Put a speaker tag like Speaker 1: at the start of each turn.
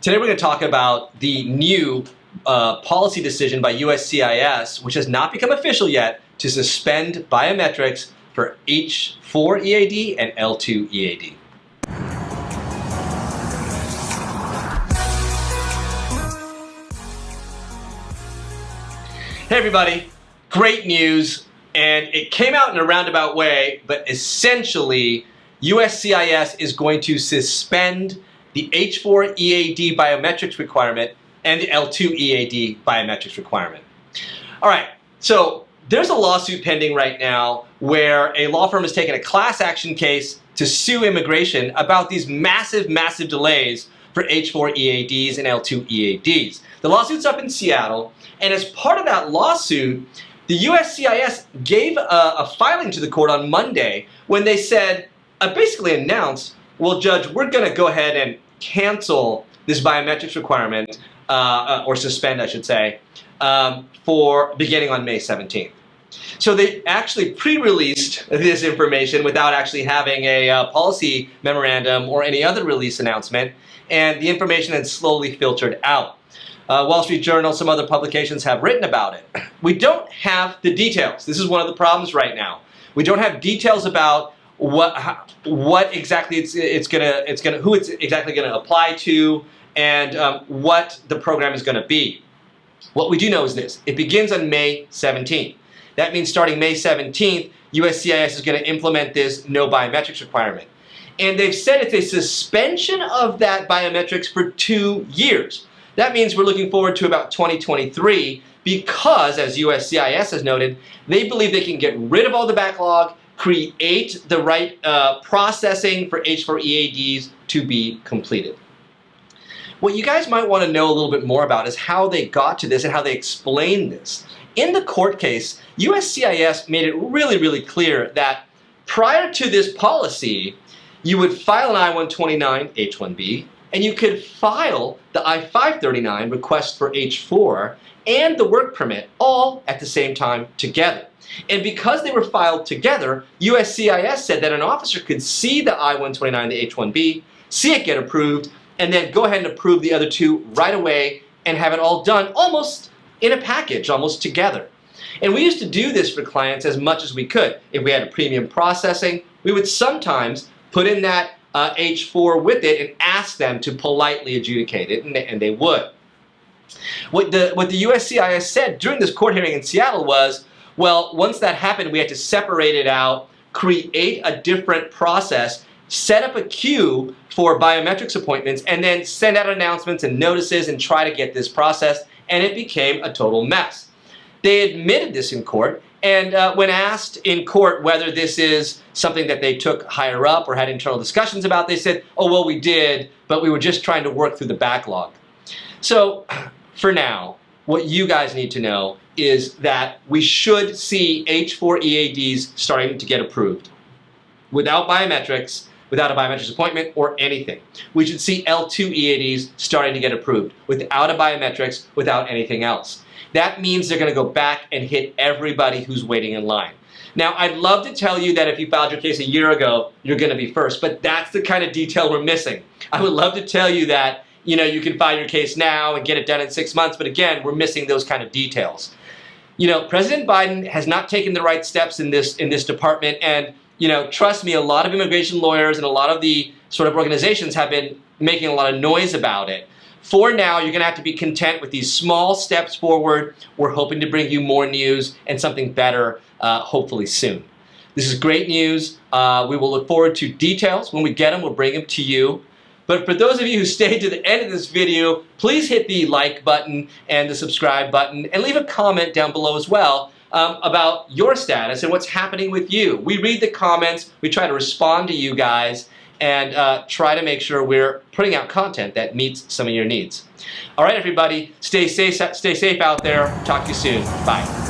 Speaker 1: Today we're going to talk about the new policy decision by USCIS, which has not become official yet, to suspend biometrics for H4 EAD and L2 EAD. Hey everybody, great news, and it came out in a roundabout way, but essentially USCIS is going to suspend the H4 EAD biometrics requirement and the L2 EAD biometrics requirement. All right, so there's a lawsuit pending right now where a law firm has taken a class action case to sue immigration about these massive delays for H4 EADs and L2 EADs. The lawsuit's up in Seattle, and as part of that lawsuit, the USCIS gave a filing to the court on Monday when they said, basically announced, well, Judge, we're going to go ahead and cancel this biometrics requirement, or suspend, I should say, for beginning on May 17th. So they actually pre-released this information without actually having a policy memorandum or any other release announcement, and the information had slowly filtered out. Wall Street Journal, some other publications have written about it. We don't have the details. This is one of the problems right now. We don't have details about what exactly who it's exactly gonna apply to, and what the program is gonna be. What we do know is this: it begins on May 17th. That means starting May 17th, USCIS is gonna implement this no biometrics requirement. And they've said it's a suspension of that biometrics for 2 years. That means we're looking forward to about 2023 because, as USCIS has noted, they believe they can get rid of all the backlog, create the right processing for H4 EADs to be completed. What you guys might want to know a little bit more about is how they got to this and how they explain this. In the court case, USCIS made it really clear that prior to this policy, you would file an I-129 H-1B, and you could file the I-539 request for H4 and the work permit all at the same time together. And because they were filed together, USCIS said that an officer could see the I-129, the H-1B, see it get approved, and then go ahead and approve the other two right away and have it all done almost in a package, almost together. And we used to do this for clients as much as we could. If we had a premium processing, we would sometimes put in that H4 with it and ask them to politely adjudicate it, and they would. What the USCIS said during this court hearing in Seattle was, well, once that happened, we had to separate it out, create a different process, set up a queue for biometrics appointments, and then send out announcements and notices and try to get this processed, and it became a total mess. They admitted this in court, and when asked in court whether this is something that they took higher up or had internal discussions about, they said, oh, well, we did, but we were just trying to work through the backlog. So for now, what you guys need to know is that we should see H4 EADs starting to get approved without biometrics, without a biometrics appointment or anything. We should see L2 EADs starting to get approved without a biometrics, without anything else. That means they're going to go back and hit everybody who's waiting in line. Now, I'd love to tell you that if you filed your case a year ago, you're going to be first, but that's the kind of detail we're missing. I would love to tell you that, you know, you can file your case now and get it done in 6 months, but again, we're missing those kind of details. You know, President Biden has not taken the right steps in this department, and, you know, trust me, a lot of immigration lawyers and a lot of the sort of organizations have been making a lot of noise about it. For now, you're going to have to be content with these small steps forward. We're hoping to bring you more news and something better, hopefully soon. This is great news. We will look forward to details. When we get them, we'll bring them to you. But for those of you who stayed to the end of this video, please hit the like button and the subscribe button, and leave a comment down below as well about your status and what's happening with you. We read the comments, we try to respond to you guys, and try to make sure we're putting out content that meets some of your needs. All right, everybody, stay safe out there. Talk to you soon. Bye.